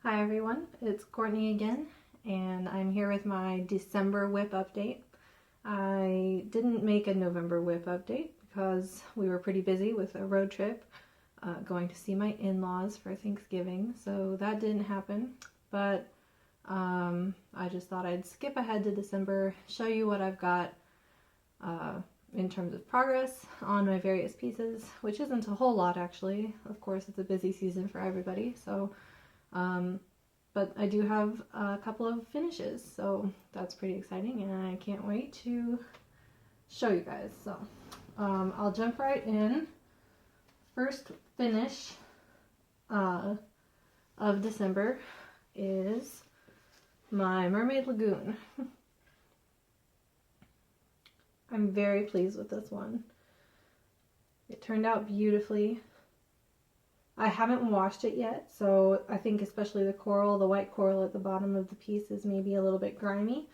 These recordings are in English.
Hi everyone, it's Courtney again, and I'm here with my December WIP update. I didn't make a November WIP update because we were pretty busy with a road trip going to see my in-laws for Thanksgiving, so that didn't happen. But I just thought I'd skip ahead to December, show you what I've got in terms of progress on my various pieces, which isn't a whole lot actually. Of course, it's a busy season for everybody, so but I do have a couple of finishes, so that's pretty exciting, and I can't wait to show you guys. So I'll jump right in. First finish of December is my Mermaid Lagoon. I'm very pleased with this one. It turned out beautifully. I haven't washed it yet, so I think especially the coral, the white coral at the bottom of the piece is maybe a little bit grimy,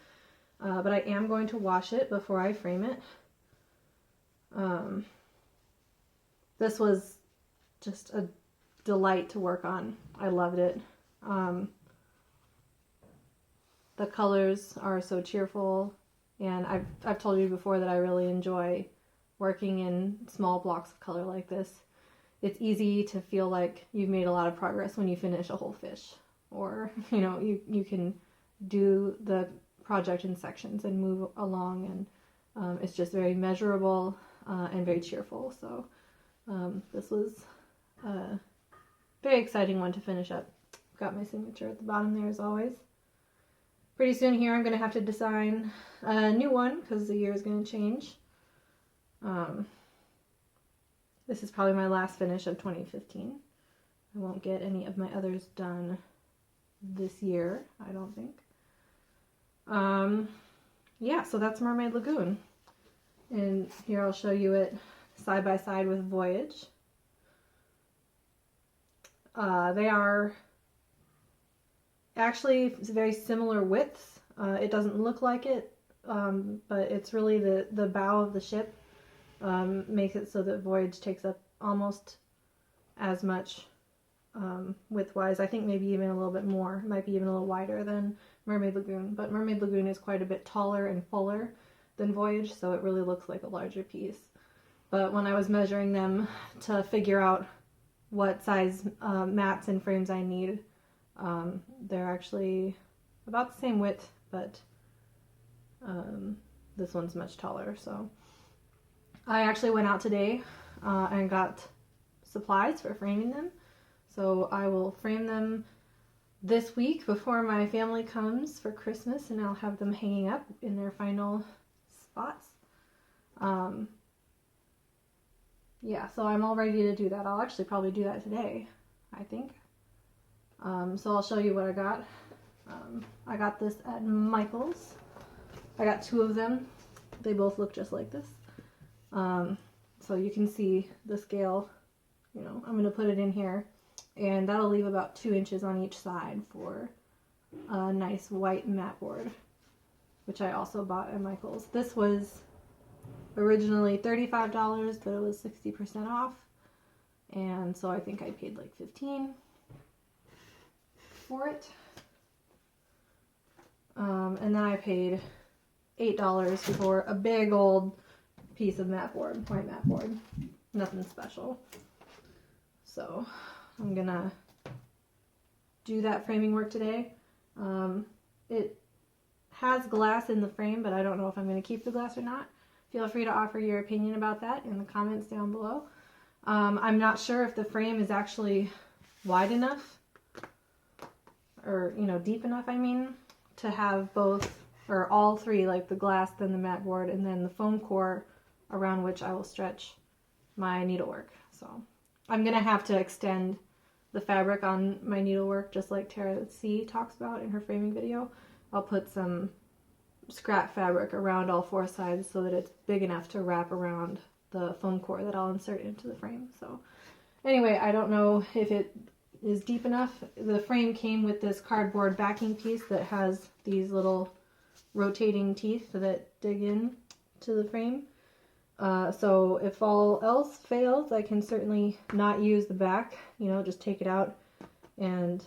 but I am going to wash it before I frame it. This was just a delight to work on. I loved it. The colors are so cheerful, and I've told you before that I really enjoy working in small blocks of color like this. It's easy to feel like you've made a lot of progress when you finish a whole fish, or you can do the project in sections and move along, and it's just very measurable and very cheerful. So this was a very exciting one to finish up. Got my signature at the bottom there as always. Pretty soon here I'm going to have to design a new one because the year is going to change. This is probably my last finish of 2015. I won't get any of my others done this year, I don't think. Yeah, so that's Mermaid Lagoon. And here I'll show you it side by side with Voyage. They are actually very similar widths. It doesn't look like it, but it's really the bow of the ship makes it so that Voyage takes up almost as much width-wise. I think maybe even a little bit more. It might be even a little wider than Mermaid Lagoon, but Mermaid Lagoon is quite a bit taller and fuller than Voyage, so it really looks like a larger piece. But when I was measuring them to figure out what size mats and frames I need, they're actually about the same width, but this one's much taller, so I actually went out today and got supplies for framing them. So I will frame them this week before my family comes for Christmas, and I'll have them hanging up in their final spots. Yeah, so I'm all ready to do that. I'll actually probably do that today, I think. So I'll show you what I got. I got this at Michael's. I got 2 of them. They both look just like this. So you can see the scale, I'm going to put it in here, and that'll leave about 2 inches on each side for a nice white mat board, which I also bought at Michael's. This was originally $35, but it was 60% off, and so I think I paid like $15 for it. And then I paid $8 for a big old piece of mat board, white mat board. Nothing special. So I'm gonna do that framing work today. It has glass in the frame, but I don't know if I'm gonna keep the glass or not. Feel free to offer your opinion about that in the comments down below. I'm not sure if the frame is actually wide enough, or deep enough, I mean, to have both, or all 3, like the glass, then the mat board, and then the foam core around which I will stretch my needlework. So I'm gonna have to extend the fabric on my needlework, just like Tara C talks about in her framing video. I'll put some scrap fabric around all 4 sides so that it's big enough to wrap around the foam core that I'll insert into the frame. So anyway, I don't know if it is deep enough. The frame came with this cardboard backing piece that has these little rotating teeth that dig in to the frame. So if all else fails, I can certainly not use the back, just take it out and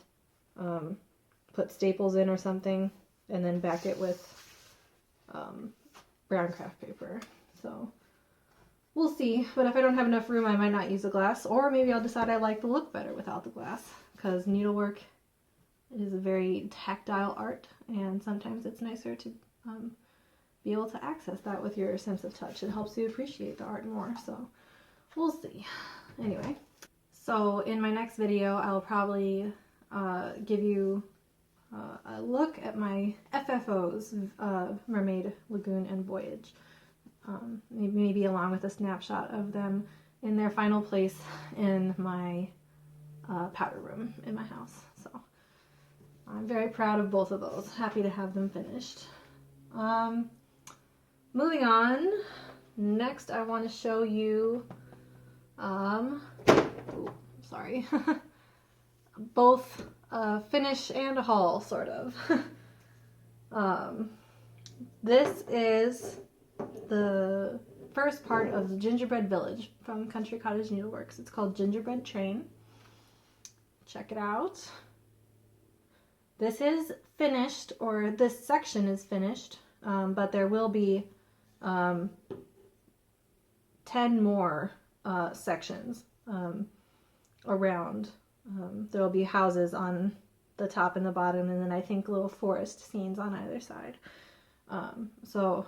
put staples in or something, and then back it with brown craft paper. So we'll see, but if I don't have enough room, I might not use the glass, or maybe I'll decide I like the look better without the glass, because needlework is a very tactile art, and sometimes it's nicer to be able to access that with your sense of touch. It helps you appreciate the art more, so we'll see. Anyway, so in my next video, I'll probably give you a look at my FFOs, Mermaid, Lagoon, and Voyage. Maybe along with a snapshot of them in their final place in my powder room in my house. So I'm very proud of both of those. Happy to have them finished. Moving on, next I want to show you, sorry, both a finish and a haul, sort of. This is the first part of the Gingerbread Village from Country Cottage Needleworks. It's called Gingerbread Train. Check it out. This is finished, or this section is finished, but there will be 10 more sections around. There will be houses on the top and the bottom, and then I think little forest scenes on either side. So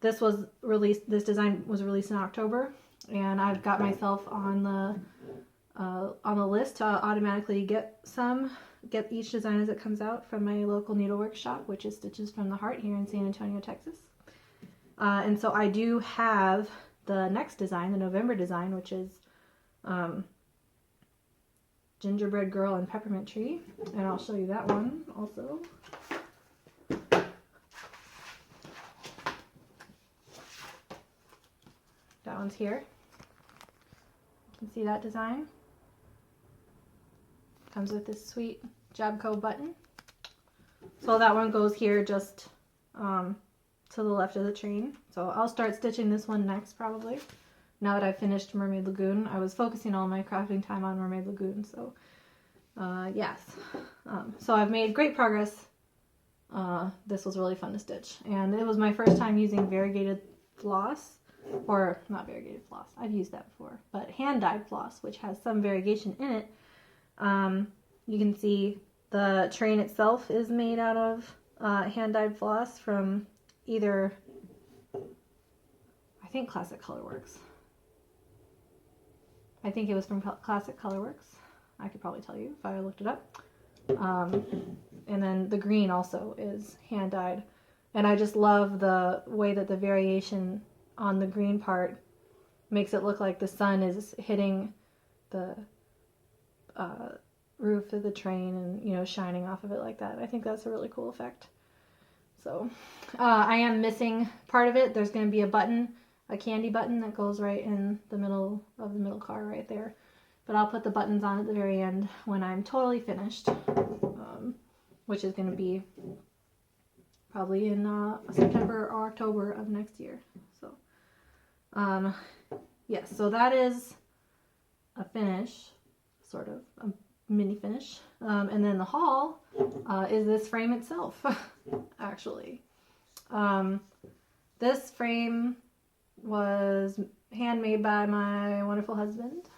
this design was released in October, and I've got myself on the list to automatically get each design as it comes out from my local needlework shop, which is Stitches from the Heart here in San Antonio, Texas. And so I do have the next design, the November design, which is Gingerbread Girl and Peppermint Tree, and I'll show you that one also. That one's here. You can see that design. Comes with this sweet Jabco button. So that one goes here just to the left of the train. So I'll start stitching this one next probably. Now that I've finished Mermaid Lagoon, I was focusing all my crafting time on Mermaid Lagoon, so yes. So I've made great progress. This was really fun to stitch, and it was my first time using variegated floss, or not variegated floss, I've used that before, but hand-dyed floss, which has some variegation in it. You can see the train itself is made out of hand-dyed floss from either, I think, Classic Colorworks. I think it was from Classic Colorworks. I could probably tell you if I looked it up. And then the green also is hand-dyed. And I just love the way that the variation on the green part makes it look like the sun is hitting the roof of the train and, you know, shining off of it like that. I think that's a really cool effect. So I am missing part of it. There's going to be a button, a candy button that goes right in the middle of the middle car right there. But I'll put the buttons on at the very end when I'm totally finished, which is going to be probably in September or October of next year. So, yes, so that is a finish, sort of, a mini finish. And then the haul is this frame itself, actually. This frame was handmade by my wonderful husband.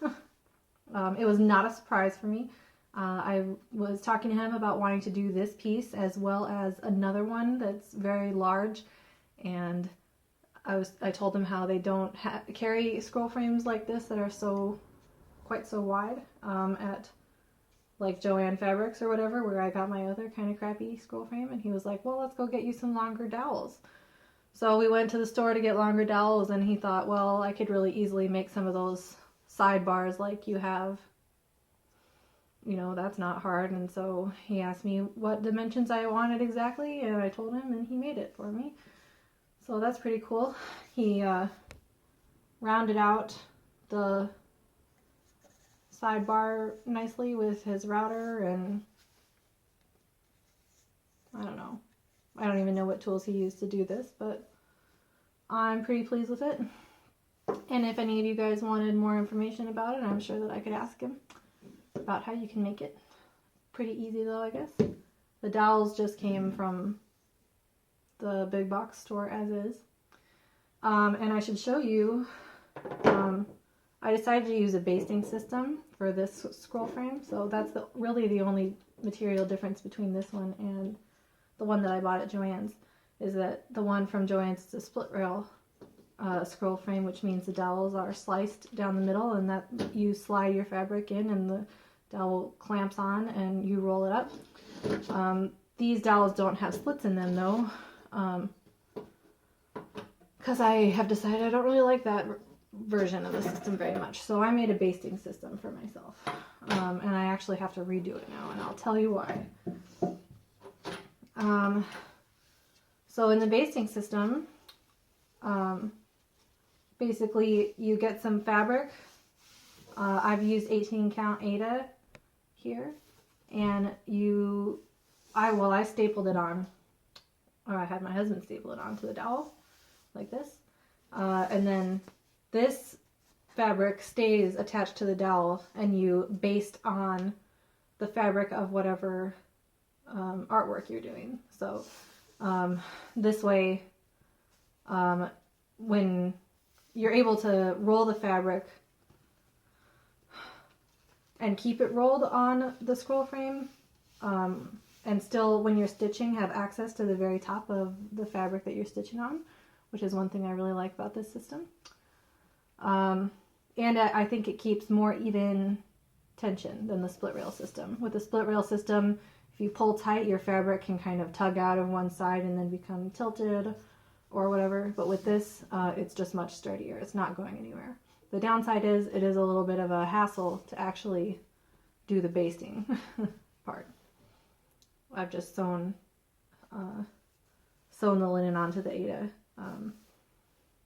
It was not a surprise for me. I was talking to him about wanting to do this piece as well as another one that's very large, and I told him how they don't carry scroll frames like this that are quite so wide at like Joann Fabrics or whatever, where I got my other kind of crappy scroll frame, and he was like, well, let's go get you some longer dowels. So we went to the store to get longer dowels, and he thought, well, I could really easily make some of those sidebars like you have. You know, that's not hard. And so he asked me what dimensions I wanted exactly, and I told him, and he made it for me. So that's pretty cool. He rounded out the sidebar nicely with his router, and I don't know. I don't even know what tools he used to do this, but I'm pretty pleased with it. And if any of you guys wanted more information about it, I'm sure that I could ask him about how you can make it. pretty easy though, I guess. The dowels just came from the big box store as is. And I should show you, I decided to use a basting system for this scroll frame. So that's really the only material difference between this one and the one that I bought at Joann's, is that the one from Joann's is a split rail scroll frame, which means the dowels are sliced down the middle, and that you slide your fabric in and the dowel clamps on and you roll it up. These dowels don't have slits in them though, because I have decided I don't really like that version of the system very much. So I made a basting system for myself, and I actually have to redo it now, and I'll tell you why. So in the basting system, basically you get some fabric. I've used 18 count Aida here, and I stapled it on, or I had my husband staple it onto the dowel like this, and then this fabric stays attached to the dowel, and you baste on the fabric of whatever artwork you're doing. So this way, when you're able to roll the fabric and keep it rolled on the scroll frame, and still, when you're stitching, have access to the very top of the fabric that you're stitching on, which is one thing I really like about this system. And I think it keeps more even tension than the split rail system. With the split rail system, if you pull tight, your fabric can kind of tug out of one side and then become tilted or whatever. But with this, it's just much sturdier. It's not going anywhere. The downside is it is a little bit of a hassle to actually do the basting part. I've just sewn the linen onto the Aida,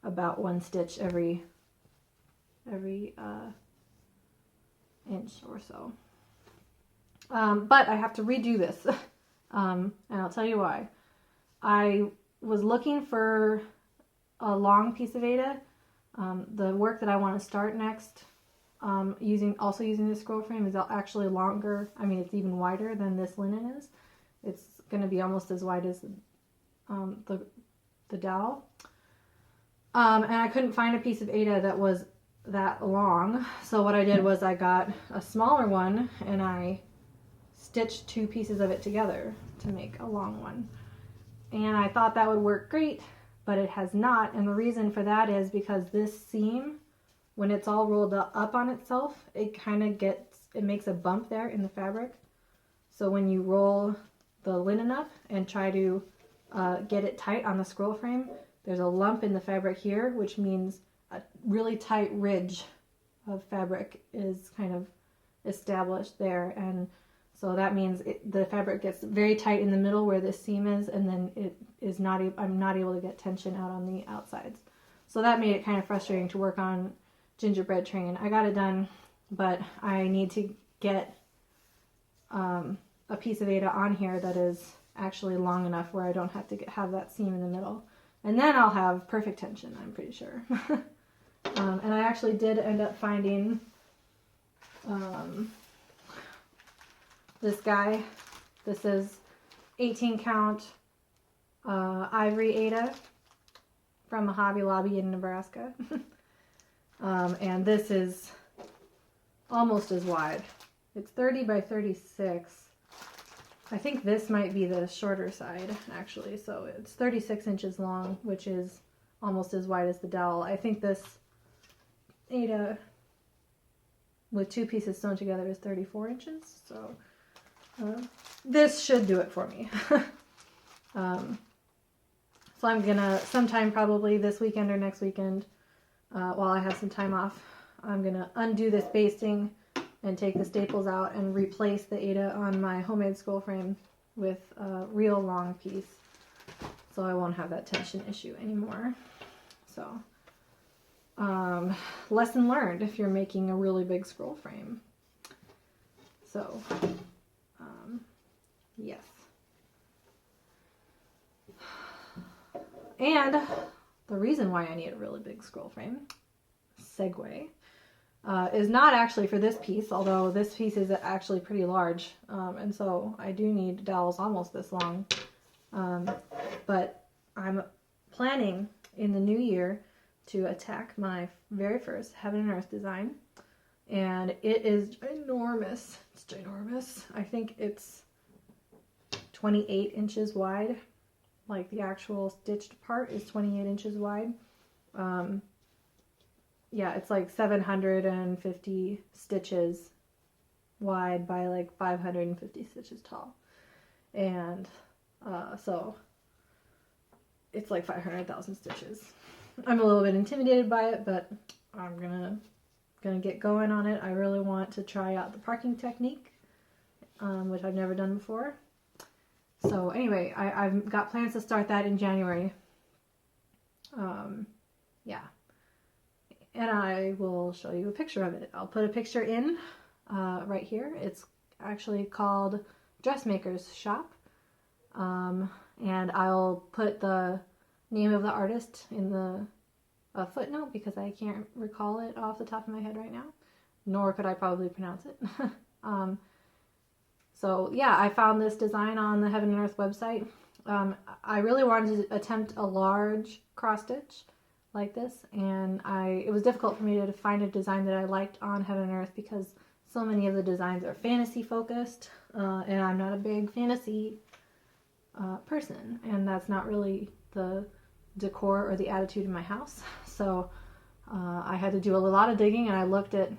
about one stitch every inch or so. But I have to redo this, and I'll tell you why. I was looking for a long piece of Aida. The work that I want to start next, using the scroll frame, is actually longer. I mean, it's even wider than this linen is. It's going to be almost as wide as the dowel. And I couldn't find a piece of Aida that was that long. So what I did was I got a smaller one and I stitched two pieces of it together to make a long one. And I thought that would work great, but it has not. And the reason for that is because this seam, when it's all rolled up on itself, it makes a bump there in the fabric. So when you roll the linen up and try to get it tight on the scroll frame, there's a lump in the fabric here, which means a really tight ridge of fabric is kind of established there. And so that means the fabric gets very tight in the middle where this seam is, and then I'm not able to get tension out on the outsides. So that made it kind of frustrating to work on Gingerbread Train. I got it done, but I need to get a piece of Aida on here that is actually long enough where I don't have to have that seam in the middle. And then I'll have perfect tension, I'm pretty sure. And I actually did end up finding this guy. This is 18 count ivory Aida from a Hobby Lobby in Nebraska. And this is almost as wide. It's 30 by 36. I think this might be the shorter side, actually. So it's 36 inches long, which is almost as wide as the dowel. I think this Aida with two pieces sewn together is 34 inches. So this should do it for me. So I'm gonna, sometime probably this weekend or next weekend, while I have some time off, I'm gonna undo this basting and take the staples out and replace the Aida on my homemade scroll frame with a real long piece, so I won't have that tension issue anymore. So lesson learned if you're making a really big scroll frame. So yes. And the reason why I need a really big scroll frame, segue, is not actually for this piece, although this piece is actually pretty large, and so I do need dowels almost this long. But I'm planning in the new year to attack my very first Heaven and Earth design, and it is ginormous. It's ginormous. I think it's 28 inches wide. Like the actual stitched part is 28 inches wide. Yeah, it's like 750 stitches wide by like 550 stitches tall. And so it's like 500,000 stitches. I'm a little bit intimidated by it, but I'm gonna get going on it. I really want to try out the parking technique, which I've never done before. So anyway, I've got plans to start that in January. Yeah. And I will show you a picture of it. I'll put a picture in right here. It's actually called Dressmaker's Shop. And I'll put the name of the artist in the footnote because I can't recall it off the top of my head right now. Nor could I probably pronounce it. So yeah, I found this design on the Heaven and Earth website. I really wanted to attempt a large cross stitch like this, and it was difficult for me to find a design that I liked on Heaven and Earth because so many of the designs are fantasy focused, and I'm not a big fantasy person, and that's not really the decor or the attitude in my house. So I had to do a lot of digging, and I looked at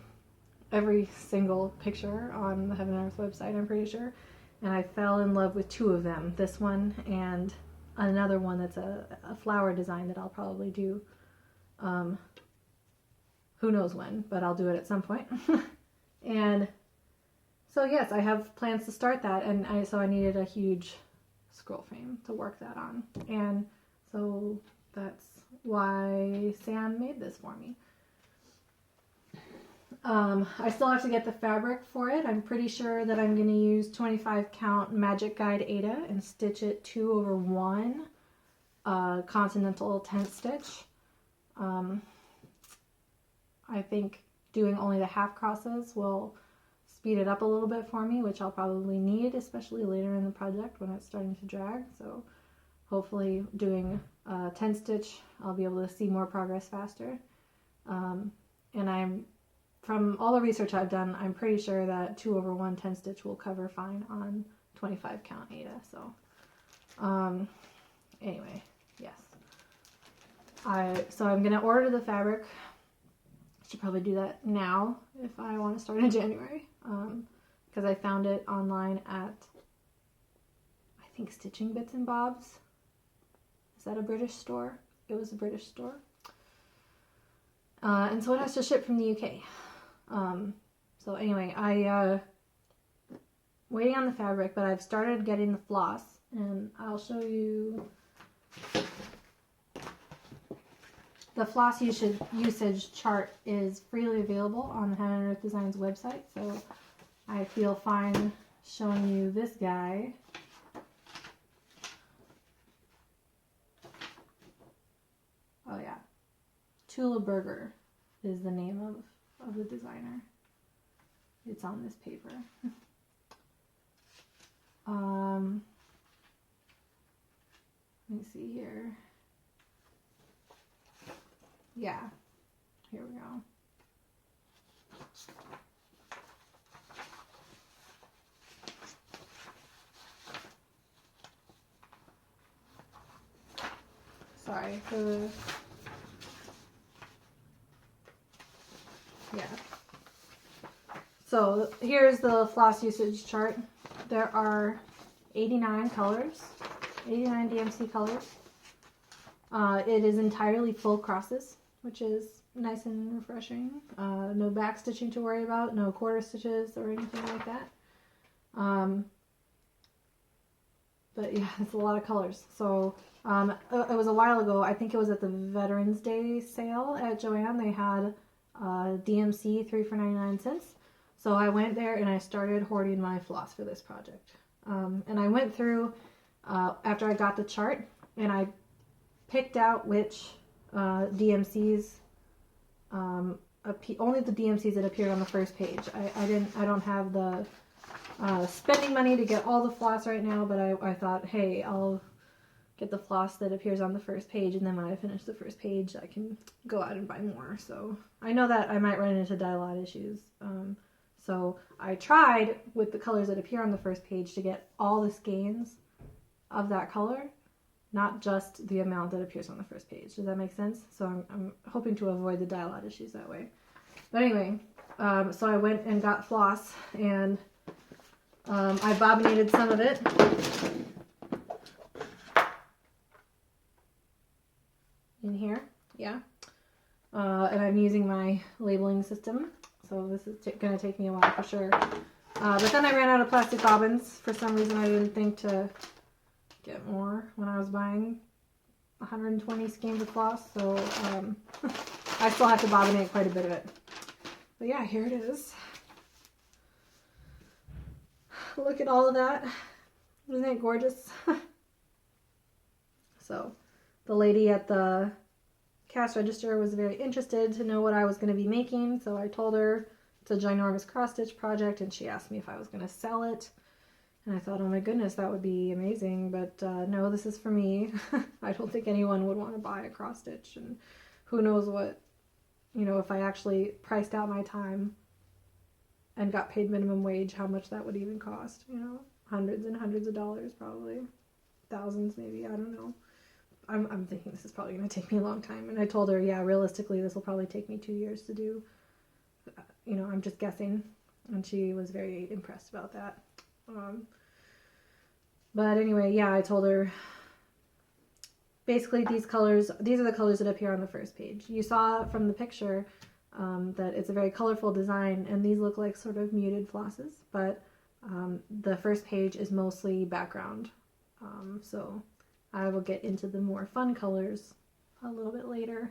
every single picture on the Heaven and Earth website, I'm pretty sure, and I fell in love with two of them. This one and another one that's a flower design that I'll probably do, who knows when, but I'll do it at some point. And so yes, I have plans to start that, and so I needed a huge scroll frame to work that on, and so that's why Sam made this for me. I still have to get the fabric for it. I'm pretty sure that I'm going to use 25 count Magic Guide Aida and stitch it 2/1 continental tent stitch. I think doing only the half crosses will speed it up a little bit for me, which I'll probably need, especially later in the project when it's starting to drag. So hopefully doing 10 stitch, I'll be able to see more progress faster. And from all the research I've done, I'm pretty sure that 2/1 10 stitch will cover fine on 25 count Aida. So anyway, yes. So I'm gonna order the fabric. Should probably do that now if I want to start in January, because I found it online at, I think, Stitching Bits and Bobs. Is that a British store? It was a British store. And so it has to ship from the UK. So anyway, waiting on the fabric, but I've started getting the floss, and I'll show you. The floss usage chart is freely available on the Heaven and Earth Designs website, so I feel fine showing you this guy. Oh yeah, Tula Burger is the name of the designer. It's on this paper. Let me see here. Yeah, here we go. Sorry for the... Yeah. So here's the floss usage chart. There are 89 colors, 89 DMC colors. It is entirely full crosses, which is nice and refreshing. No back stitching to worry about, no quarter stitches or anything like that. But yeah, it's a lot of colors. So it was a while ago, I think it was at the Veterans Day sale at Joann. They had DMC 3 for 99 cents. So I went there and I started hoarding my floss for this project. And I went through after I got the chart, and I picked out which DMCs only the DMCs that appeared on the first page. I don't have the spending money to get all the floss right now, but I thought, hey, I'll get the floss that appears on the first page, and then when I finish the first page, I can go out and buy more. So I know that I might run into dye lot issues. So I tried with the colors that appear on the first page to get all the skeins of that color, not just the amount that appears on the first page. Does that make sense? So I'm hoping to avoid the dye lot issues that way. But anyway, so I went and got floss, and I bobbinated some of it. In here, yeah. And I'm using my labeling system, so this is going to take me a while for sure. But then I ran out of plastic bobbins. For some reason I didn't think to get more when I was buying 120 skeins of floss, so I still have to bobbinate quite a bit of it. But yeah, here it is. Look at all of that. Isn't it gorgeous? So the lady at the cash register was very interested to know what I was going to be making, so I told her it's a ginormous cross-stitch project, and she asked me if I was going to sell it. And I thought, oh my goodness, that would be amazing, but no, this is for me. I don't think anyone would want to buy a cross-stitch, and who knows what, you know, if I actually priced out my time and got paid minimum wage, how much that would even cost, you know, hundreds and hundreds of dollars, probably thousands maybe, I don't know. I'm thinking this is probably going to take me a long time. And I told her, yeah, realistically, this will probably take me 2 years to do. You know, I'm just guessing. And she was very impressed about that. But anyway, yeah, I told her, basically these are the colors that appear on the first page. You saw from the picture that it's a very colorful design, and these look like sort of muted flosses. But the first page is mostly background. So I will get into the more fun colors a little bit later.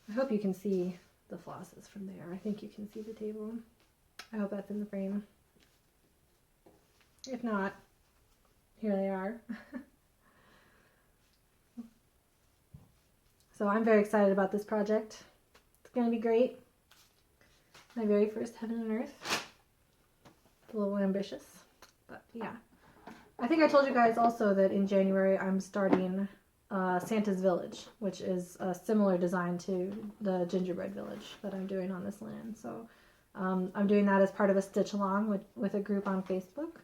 I hope you can see the flosses from there. I think you can see the table. I hope that's in the frame. If not, here they are. So I'm very excited about this project. It's going to be great. My very first Heaven and Earth. A little ambitious, but yeah. I think I told you guys also that in January I'm starting Santa's Village, which is a similar design to the gingerbread village that I'm doing on this land. So I'm doing that as part of a stitch along with a group on Facebook.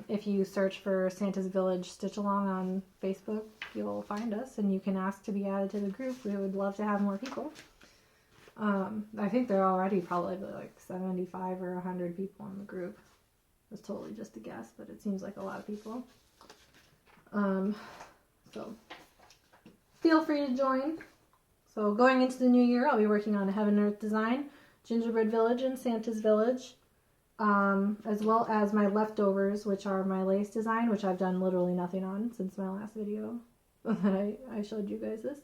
If you search for Santa's Village Stitch Along on Facebook, you'll find us, and you can ask to be added to the group. We would love to have more people. I think there are already probably like 75 or 100 people in the group. It's totally just a guess, but it seems like a lot of people. So feel free to join. So going into the new year, I'll be working on a Heaven and Earth design, Gingerbread Village, and Santa's Village, as well as my leftovers, which are my lace design, which I've done literally nothing on since my last video that I showed you guys this.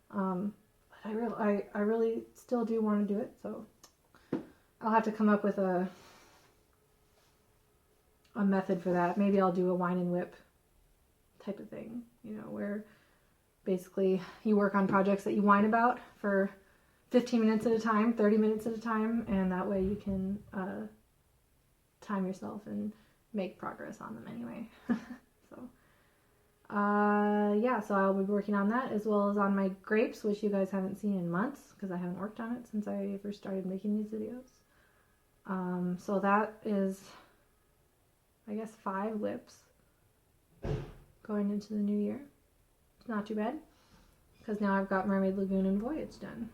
But I really still do want to do it, so I'll have to come up with a method for that. Maybe I'll do a wine and whip type of thing, you know, where basically you work on projects that you whine about for 15 minutes at a time, 30 minutes at a time, and that way you can time yourself and make progress on them anyway. So yeah, so I'll be working on that as well as on my grapes, which you guys haven't seen in months because I haven't worked on it since I first started making these videos. So that is, I guess, 5 WIPs going into the new year. It's not too bad because now I've got Mermaid Lagoon and Voyage done.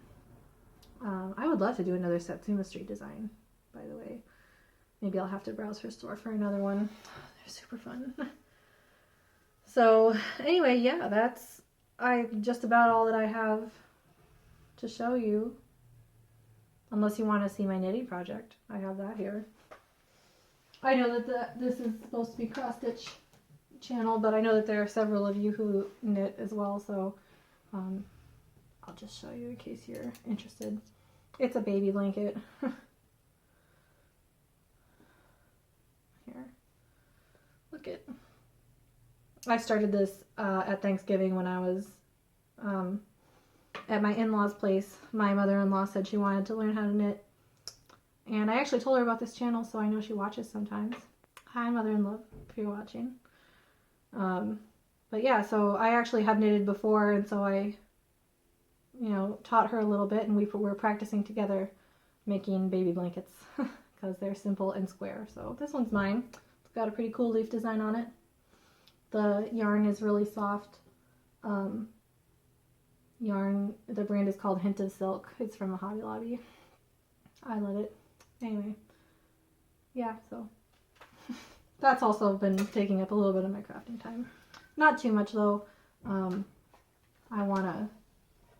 I would love to do another Satsuma Street design, by the way. Maybe I'll have to browse her store for another one. They're super fun. So anyway, yeah, that's just about all that I have to show you. Unless you want to see my knitting project. I have that here. I know that this is supposed to be cross-stitch channel, but I know that there are several of you who knit as well, so I'll just show you in case you're interested. It's a baby blanket. Here. Look it. I started this at Thanksgiving when I was at my in-laws' place, my mother-in-law said she wanted to learn how to knit. And I actually told her about this channel, so I know she watches sometimes. Hi, mother-in-law, if you're watching. But yeah, so I actually have knitted before, and so I, you know, taught her a little bit, and we were practicing together making baby blankets because they're simple and square. So this one's mine. It's got a pretty cool leaf design on it. The yarn is really soft. Yarn, the brand is called Hint of Silk. It's from a Hobby Lobby. I love it. Anyway, yeah, so that's also been taking up a little bit of my crafting time. Not too much though. I want to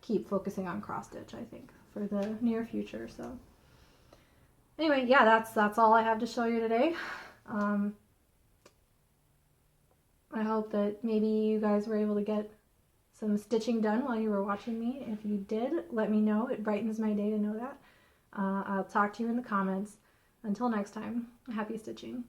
keep focusing on cross stitch, I think, for the near future. So anyway, yeah, that's all I have to show you today. I hope that maybe you guys were able to get some stitching done while you were watching me. If you did, let me know. It brightens my day to know that. I'll talk to you in the comments. Until next time, happy stitching.